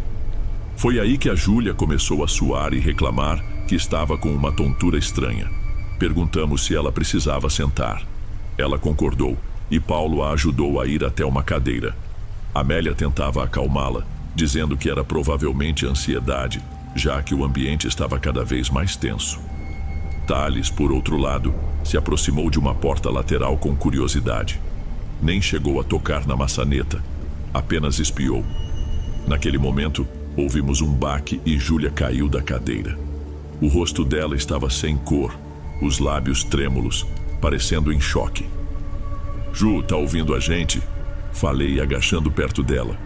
Foi aí que a Júlia começou a suar e reclamar que estava com uma tontura estranha. Perguntamos se ela precisava sentar. Ela concordou e Paulo a ajudou a ir até uma cadeira. Amélia tentava acalmá-la, dizendo que era provavelmente ansiedade, já que o ambiente estava cada vez mais tenso. Thales, por outro lado, se aproximou de uma porta lateral com curiosidade. Nem chegou a tocar na maçaneta, apenas espiou. Naquele momento, ouvimos um baque e Júlia caiu da cadeira. O rosto dela estava sem cor, os lábios trêmulos, parecendo em choque. "Ju, tá ouvindo a gente?" Falei, agachando perto dela.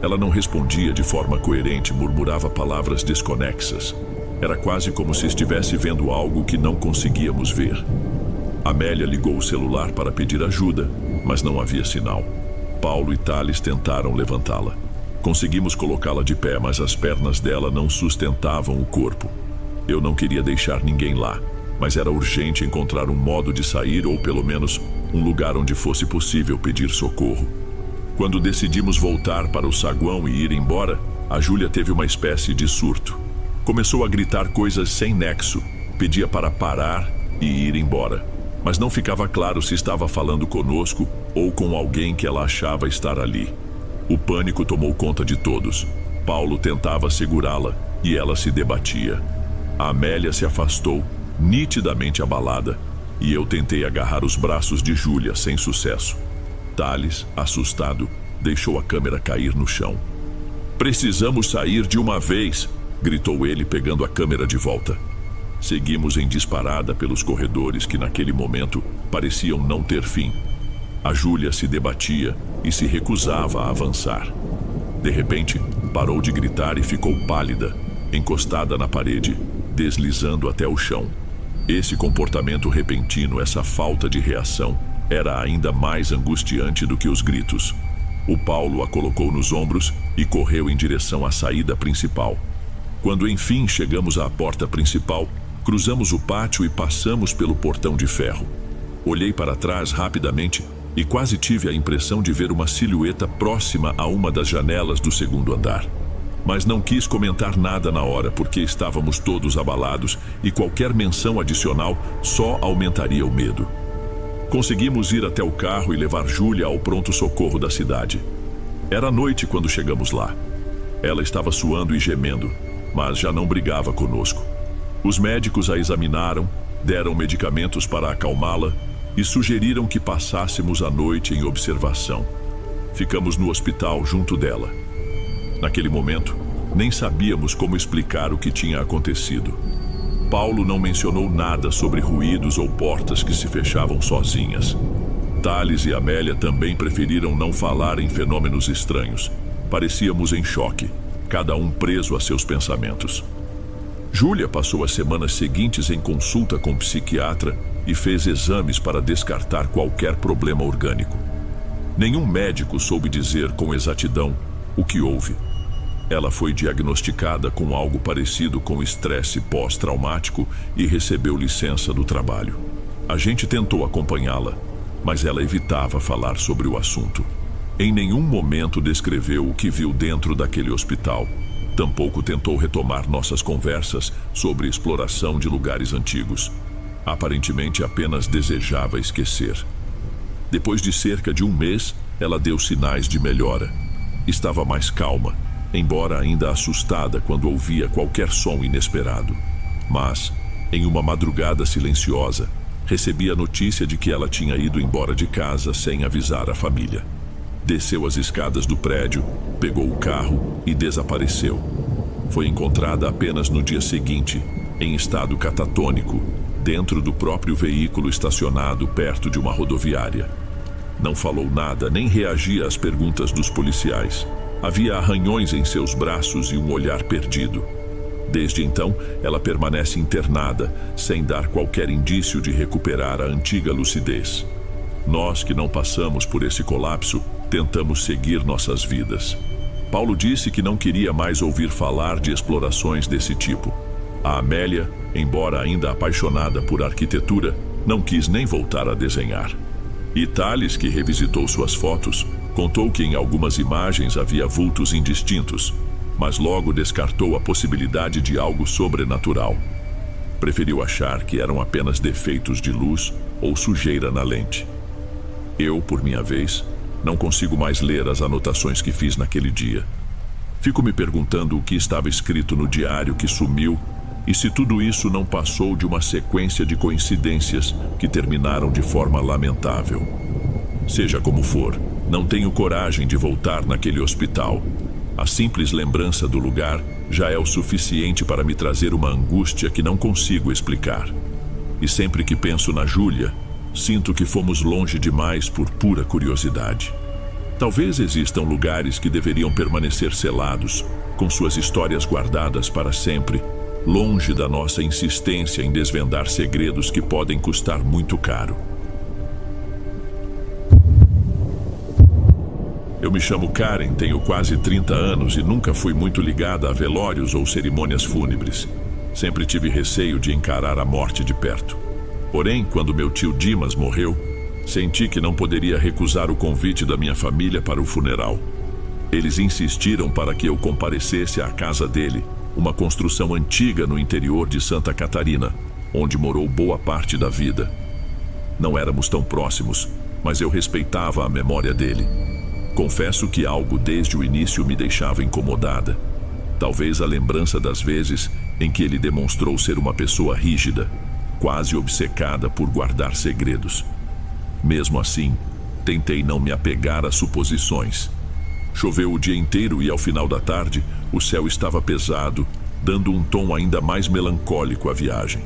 Ela não respondia de forma coerente, murmurava palavras desconexas. Era quase como se estivesse vendo algo que não conseguíamos ver. Amélia ligou o celular para pedir ajuda, mas não havia sinal. Paulo e Thales tentaram levantá-la. Conseguimos colocá-la de pé, mas as pernas dela não sustentavam o corpo. Eu não queria deixar ninguém lá, mas era urgente encontrar um modo de sair ou, pelo menos, um lugar onde fosse possível pedir socorro. Quando decidimos voltar para o saguão e ir embora, a Júlia teve uma espécie de surto. Começou a gritar coisas sem nexo, pedia para parar e ir embora, mas não ficava claro se estava falando conosco ou com alguém que ela achava estar ali. O pânico tomou conta de todos. Paulo tentava segurá-la e ela se debatia. A Amélia se afastou, nitidamente abalada, e eu tentei agarrar os braços de Júlia sem sucesso. Thales, assustado, deixou a câmera cair no chão. "Precisamos sair de uma vez!" gritou ele, pegando a câmera de volta. Seguimos em disparada pelos corredores que naquele momento pareciam não ter fim. A Júlia se debatia e se recusava a avançar. De repente, parou de gritar e ficou pálida, encostada na parede, deslizando até o chão. Esse comportamento repentino, essa falta de reação, era ainda mais angustiante do que os gritos. O Paulo a colocou nos ombros e correu em direção à saída principal. Quando enfim chegamos à porta principal, cruzamos o pátio e passamos pelo portão de ferro. Olhei para trás rapidamente e quase tive a impressão de ver uma silhueta próxima a uma das janelas do segundo andar. Mas não quis comentar nada na hora porque estávamos todos abalados e qualquer menção adicional só aumentaria o medo. Conseguimos ir até o carro e levar Júlia ao pronto-socorro da cidade. Era noite quando chegamos lá. Ela estava suando e gemendo, mas já não brigava conosco. Os médicos a examinaram, deram medicamentos para acalmá-la e sugeriram que passássemos a noite em observação. Ficamos no hospital junto dela. Naquele momento, nem sabíamos como explicar o que tinha acontecido. Paulo não mencionou nada sobre ruídos ou portas que se fechavam sozinhas. Thales e Amélia também preferiram não falar em fenômenos estranhos. Parecíamos em choque, cada um preso a seus pensamentos. Júlia passou as semanas seguintes em consulta com o psiquiatra e fez exames para descartar qualquer problema orgânico. Nenhum médico soube dizer com exatidão o que houve. Ela foi diagnosticada com algo parecido com estresse pós-traumático e recebeu licença do trabalho. A gente tentou acompanhá-la, mas ela evitava falar sobre o assunto. Em nenhum momento descreveu o que viu dentro daquele hospital. Tampouco tentou retomar nossas conversas sobre exploração de lugares antigos. Aparentemente apenas desejava esquecer. Depois de cerca de um mês, ela deu sinais de melhora. Estava mais calma, embora ainda assustada quando ouvia qualquer som inesperado. Mas, em uma madrugada silenciosa, recebi a notícia de que ela tinha ido embora de casa sem avisar a família. Desceu as escadas do prédio, pegou o carro e desapareceu. Foi encontrada apenas no dia seguinte, em estado catatônico, dentro do próprio veículo estacionado perto de uma rodoviária. Não falou nada, nem reagia às perguntas dos policiais. Havia arranhões em seus braços e um olhar perdido. Desde então, ela permanece internada, sem dar qualquer indício de recuperar a antiga lucidez. Nós que não passamos por esse colapso, tentamos seguir nossas vidas. Paulo disse que não queria mais ouvir falar de explorações desse tipo. A Amélia, embora ainda apaixonada por arquitetura, não quis nem voltar a desenhar. E Thales, que revisitou suas fotos, contou que em algumas imagens havia vultos indistintos, mas logo descartou a possibilidade de algo sobrenatural. Preferiu achar que eram apenas defeitos de luz ou sujeira na lente. Eu, por minha vez, não consigo mais ler as anotações que fiz naquele dia. Fico me perguntando o que estava escrito no diário que sumiu e se tudo isso não passou de uma sequência de coincidências que terminaram de forma lamentável. Seja como for, não tenho coragem de voltar naquele hospital. A simples lembrança do lugar já é o suficiente para me trazer uma angústia que não consigo explicar. E sempre que penso na Júlia, sinto que fomos longe demais por pura curiosidade. Talvez existam lugares que deveriam permanecer selados, com suas histórias guardadas para sempre, longe da nossa insistência em desvendar segredos que podem custar muito caro. Eu me chamo Karen, tenho quase 30 anos e nunca fui muito ligada a velórios ou cerimônias fúnebres. Sempre tive receio de encarar a morte de perto. Porém, quando meu tio Dimas morreu, senti que não poderia recusar o convite da minha família para o funeral. Eles insistiram para que eu comparecesse à casa dele, uma construção antiga no interior de Santa Catarina, onde morou boa parte da vida. Não éramos tão próximos, mas eu respeitava a memória dele. Confesso que algo desde o início me deixava incomodada. Talvez a lembrança das vezes em que ele demonstrou ser uma pessoa rígida, quase obcecada por guardar segredos. Mesmo assim, tentei não me apegar a suposições. Choveu o dia inteiro e ao final da tarde, o céu estava pesado, dando um tom ainda mais melancólico à viagem.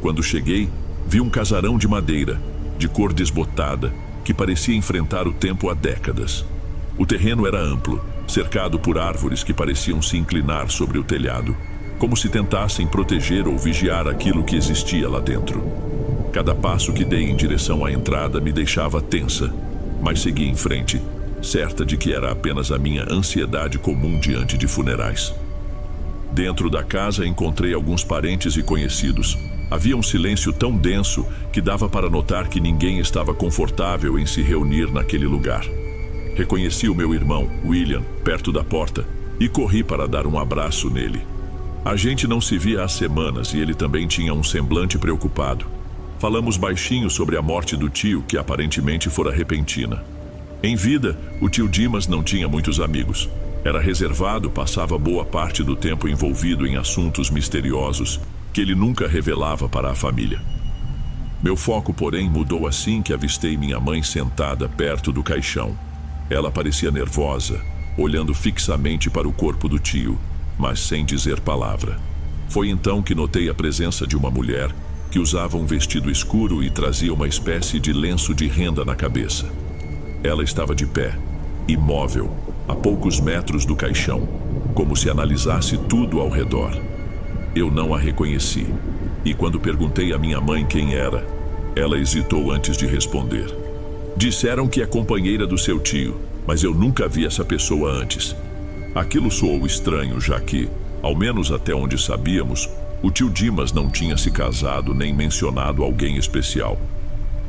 Quando cheguei, vi um casarão de madeira, de cor desbotada, que parecia enfrentar o tempo há décadas. O terreno era amplo, cercado por árvores que pareciam se inclinar sobre o telhado, como se tentassem proteger ou vigiar aquilo que existia lá dentro. Cada passo que dei em direção à entrada me deixava tensa, mas segui em frente, certa de que era apenas a minha ansiedade comum diante de funerais. Dentro da casa encontrei alguns parentes e conhecidos. Havia um silêncio tão denso que dava para notar que ninguém estava confortável em se reunir naquele lugar. Reconheci o meu irmão, William, perto da porta e corri para dar um abraço nele. A gente não se via há semanas e ele também tinha um semblante preocupado. Falamos baixinho sobre a morte do tio, que aparentemente fora repentina. Em vida, o tio Dimas não tinha muitos amigos. Era reservado, passava boa parte do tempo envolvido em assuntos misteriosos que ele nunca revelava para a família. Meu foco, porém, mudou assim que avistei minha mãe sentada perto do caixão. Ela parecia nervosa, olhando fixamente para o corpo do tio, mas sem dizer palavra. Foi então que notei a presença de uma mulher que usava um vestido escuro e trazia uma espécie de lenço de renda na cabeça. Ela estava de pé, imóvel, a poucos metros do caixão, como se analisasse tudo ao redor. Eu não a reconheci, e quando perguntei à minha mãe quem era, ela hesitou antes de responder. Disseram que é companheira do seu tio, mas eu nunca vi essa pessoa antes. Aquilo soou estranho, já que, ao menos até onde sabíamos, o tio Dimas não tinha se casado nem mencionado alguém especial.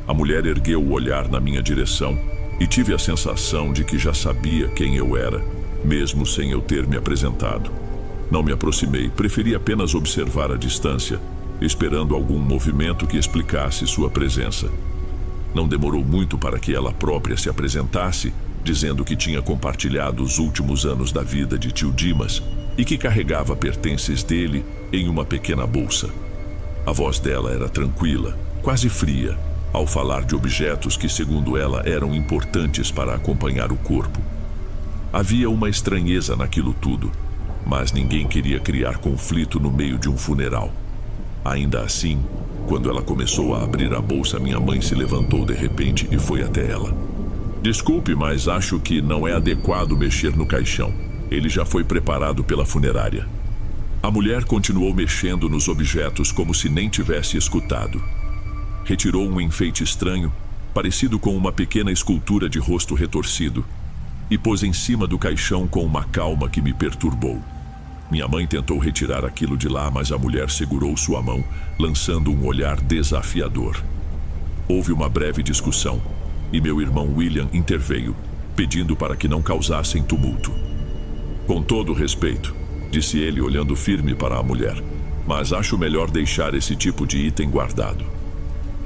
A mulher ergueu o olhar na minha direção e tive a sensação de que já sabia quem eu era, mesmo sem eu ter me apresentado. Não me aproximei, preferi apenas observar a distância, esperando algum movimento que explicasse sua presença. Não demorou muito para que ela própria se apresentasse, dizendo que tinha compartilhado os últimos anos da vida de tio Dimas e que carregava pertences dele em uma pequena bolsa. A voz dela era tranquila, quase fria, ao falar de objetos que, segundo ela, eram importantes para acompanhar o corpo. Havia uma estranheza naquilo tudo, mas ninguém queria criar conflito no meio de um funeral. Ainda assim, quando ela começou a abrir a bolsa, minha mãe se levantou de repente e foi até ela. Desculpe, mas acho que não é adequado mexer no caixão. Ele já foi preparado pela funerária. A mulher continuou mexendo nos objetos como se nem tivesse escutado. Retirou um enfeite estranho, parecido com uma pequena escultura de rosto retorcido, e pôs em cima do caixão com uma calma que me perturbou. Minha mãe tentou retirar aquilo de lá, mas a mulher segurou sua mão, lançando um olhar desafiador. Houve uma breve discussão, e meu irmão William interveio, pedindo para que não causassem tumulto. Com todo respeito, disse ele olhando firme para a mulher, mas acho melhor deixar esse tipo de item guardado.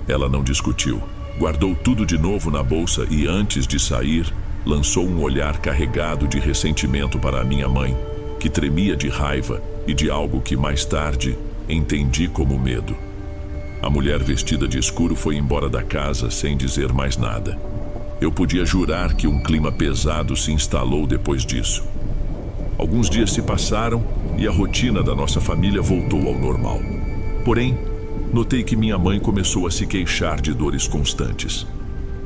Ela não discutiu, guardou tudo de novo na bolsa e antes de sair, lançou um olhar carregado de ressentimento para a minha mãe, que tremia de raiva e de algo que mais tarde entendi como medo. A mulher vestida de escuro foi embora da casa sem dizer mais nada. Eu podia jurar que um clima pesado se instalou depois disso. Alguns dias se passaram e a rotina da nossa família voltou ao normal. Porém, notei que minha mãe começou a se queixar de dores constantes.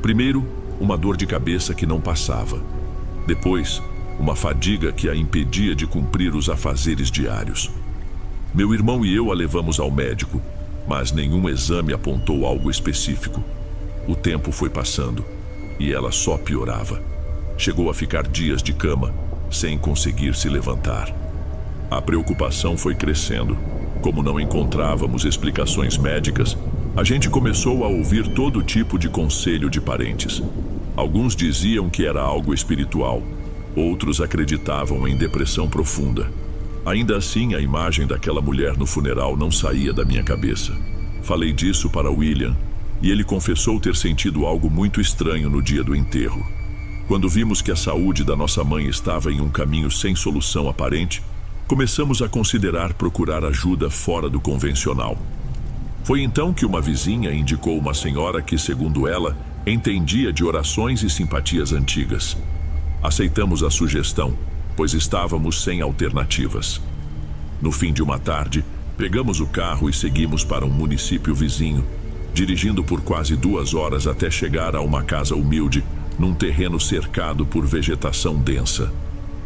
Primeiro, uma dor de cabeça que não passava. Depois, uma fadiga que a impedia de cumprir os afazeres diários. Meu irmão e eu a levamos ao médico, mas nenhum exame apontou algo específico. O tempo foi passando e ela só piorava. Chegou a ficar dias de cama, sem conseguir se levantar. A preocupação foi crescendo. Como não encontrávamos explicações médicas, a gente começou a ouvir todo tipo de conselho de parentes. Alguns diziam que era algo espiritual, outros acreditavam em depressão profunda. Ainda assim, a imagem daquela mulher no funeral não saía da minha cabeça. Falei disso para William, e ele confessou ter sentido algo muito estranho no dia do enterro. Quando vimos que a saúde da nossa mãe estava em um caminho sem solução aparente, começamos a considerar procurar ajuda fora do convencional. Foi então que uma vizinha indicou uma senhora que, segundo ela, entendia de orações e simpatias antigas. Aceitamos a sugestão, pois estávamos sem alternativas. No fim de uma tarde, pegamos o carro e seguimos para um município vizinho, dirigindo por quase 2 horas até chegar a uma casa humilde, num terreno cercado por vegetação densa.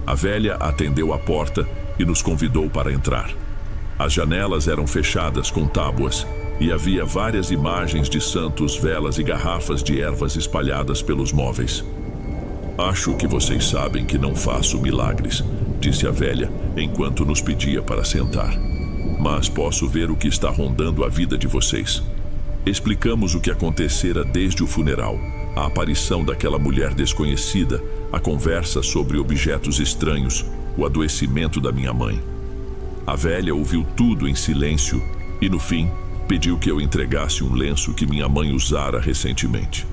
A velha atendeu a porta e nos convidou para entrar. As janelas eram fechadas com tábuas e havia várias imagens de santos, velas e garrafas de ervas espalhadas pelos móveis. Acho que vocês sabem que não faço milagres, disse a velha, enquanto nos pedia para sentar. Mas posso ver o que está rondando a vida de vocês. Explicamos o que acontecera desde o funeral, a aparição daquela mulher desconhecida, a conversa sobre objetos estranhos, o adoecimento da minha mãe. A velha ouviu tudo em silêncio e, no fim, pediu que eu entregasse um lenço que minha mãe usara recentemente.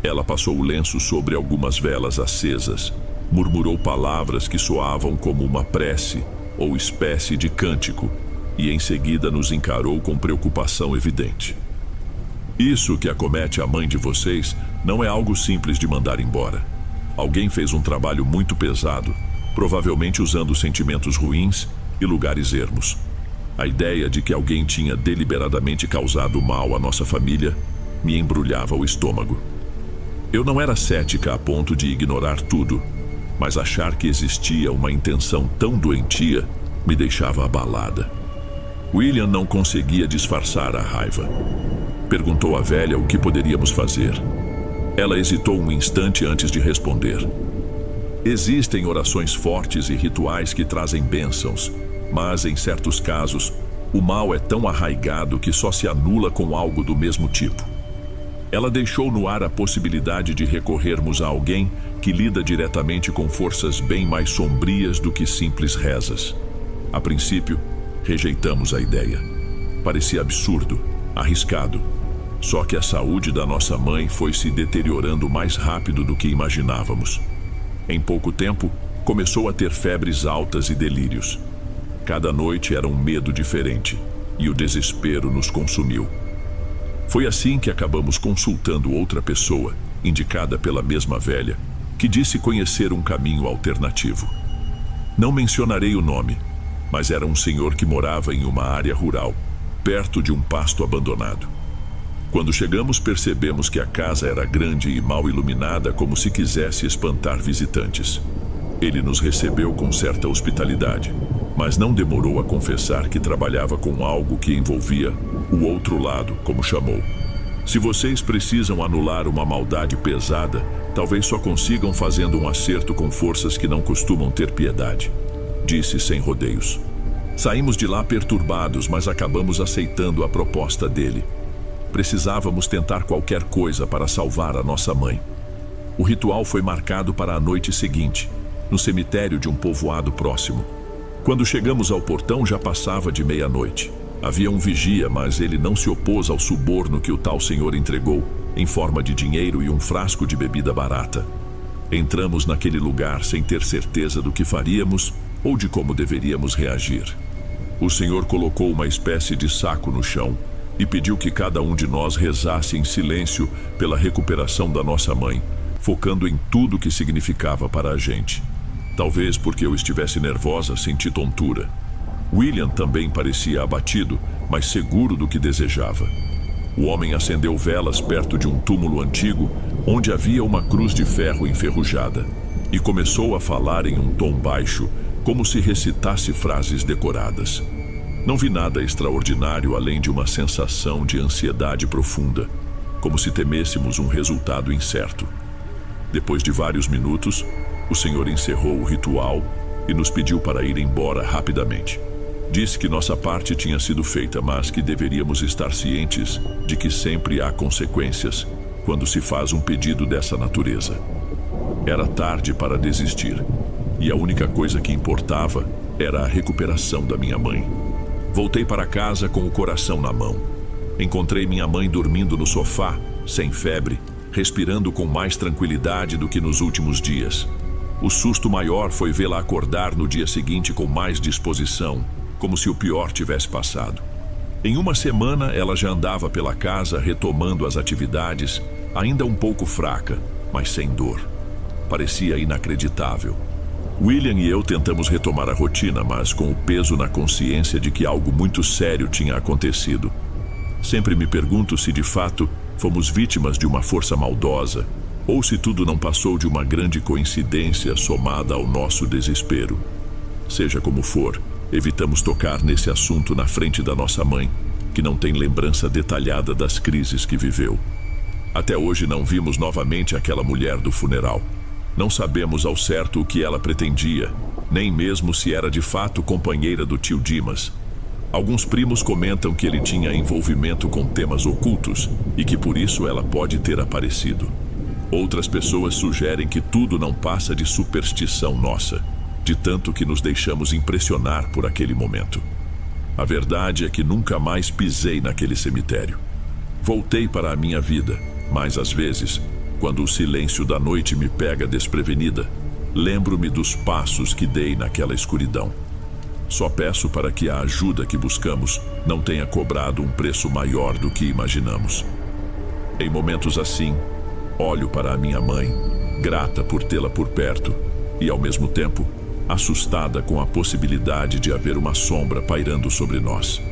Ela passou o lenço sobre algumas velas acesas, murmurou palavras que soavam como uma prece ou espécie de cântico e em seguida nos encarou com preocupação evidente. Isso que acomete a mãe de vocês não é algo simples de mandar embora. Alguém fez um trabalho muito pesado, provavelmente usando sentimentos ruins e lugares ermos. A ideia de que alguém tinha deliberadamente causado mal à nossa família me embrulhava o estômago. Eu não era cética a ponto de ignorar tudo, mas achar que existia uma intenção tão doentia me deixava abalada. William não conseguia disfarçar a raiva. Perguntou à velha o que poderíamos fazer. Ela hesitou um instante antes de responder. Existem orações fortes e rituais que trazem bênçãos, mas em certos casos, o mal é tão arraigado que só se anula com algo do mesmo tipo. Ela deixou no ar a possibilidade de recorrermos a alguém que lida diretamente com forças bem mais sombrias do que simples rezas. A princípio, rejeitamos a ideia. Parecia absurdo, arriscado. Só que a saúde da nossa mãe foi se deteriorando mais rápido do que imaginávamos. Em pouco tempo, começou a ter febres altas e delírios. Cada noite era um medo diferente, e o desespero nos consumiu. Foi assim que acabamos consultando outra pessoa, indicada pela mesma velha, que disse conhecer um caminho alternativo. Não mencionarei o nome, mas era um senhor que morava em uma área rural, perto de um pasto abandonado. Quando chegamos, percebemos que a casa era grande e mal iluminada, como se quisesse espantar visitantes. Ele nos recebeu com certa hospitalidade, mas não demorou a confessar que trabalhava com algo que envolvia o outro lado, como chamou. Se vocês precisam anular uma maldade pesada, talvez só consigam fazendo um acerto com forças que não costumam ter piedade, disse sem rodeios. Saímos de lá perturbados, mas acabamos aceitando a proposta dele. Precisávamos tentar qualquer coisa para salvar a nossa mãe. O ritual foi marcado para a noite seguinte, no cemitério de um povoado próximo. Quando chegamos ao portão, já passava de meia-noite. Havia um vigia, mas ele não se opôs ao suborno que o tal senhor entregou, em forma de dinheiro e um frasco de bebida barata. Entramos naquele lugar sem ter certeza do que faríamos ou de como deveríamos reagir. O senhor colocou uma espécie de saco no chão e pediu que cada um de nós rezasse em silêncio pela recuperação da nossa mãe, focando em tudo o que significava para a gente. Talvez porque eu estivesse nervosa, senti tontura. William também parecia abatido, mas seguro do que desejava. O homem acendeu velas perto de um túmulo antigo, onde havia uma cruz de ferro enferrujada, e começou a falar em um tom baixo, como se recitasse frases decoradas. Não vi nada extraordinário além de uma sensação de ansiedade profunda, como se temêssemos um resultado incerto. Depois de vários minutos, o senhor encerrou o ritual e nos pediu para ir embora rapidamente. Disse que nossa parte tinha sido feita, mas que deveríamos estar cientes de que sempre há consequências quando se faz um pedido dessa natureza. Era tarde para desistir, e a única coisa que importava era a recuperação da minha mãe. Voltei para casa com o coração na mão. Encontrei minha mãe dormindo no sofá, sem febre, respirando com mais tranquilidade do que nos últimos dias. O susto maior foi vê-la acordar no dia seguinte com mais disposição, como se o pior tivesse passado. Em uma semana, ela já andava pela casa retomando as atividades, ainda um pouco fraca, mas sem dor. Parecia inacreditável. William e eu tentamos retomar a rotina, mas com o peso na consciência de que algo muito sério tinha acontecido. Sempre me pergunto se de fato fomos vítimas de uma força maldosa, ou se tudo não passou de uma grande coincidência somada ao nosso desespero. Seja como for, evitamos tocar nesse assunto na frente da nossa mãe, que não tem lembrança detalhada das crises que viveu. Até hoje não vimos novamente aquela mulher do funeral. Não sabemos ao certo o que ela pretendia, nem mesmo se era de fato companheira do tio Dimas. Alguns primos comentam que ele tinha envolvimento com temas ocultos e que por isso ela pode ter aparecido. Outras pessoas sugerem que tudo não passa de superstição nossa, de tanto que nos deixamos impressionar por aquele momento. A verdade é que nunca mais pisei naquele cemitério. Voltei para a minha vida, mas às vezes, quando o silêncio da noite me pega desprevenida, lembro-me dos passos que dei naquela escuridão. Só peço para que a ajuda que buscamos não tenha cobrado um preço maior do que imaginamos. Em momentos assim, olho para a minha mãe, grata por tê-la por perto, e ao mesmo tempo, assustada com a possibilidade de haver uma sombra pairando sobre nós.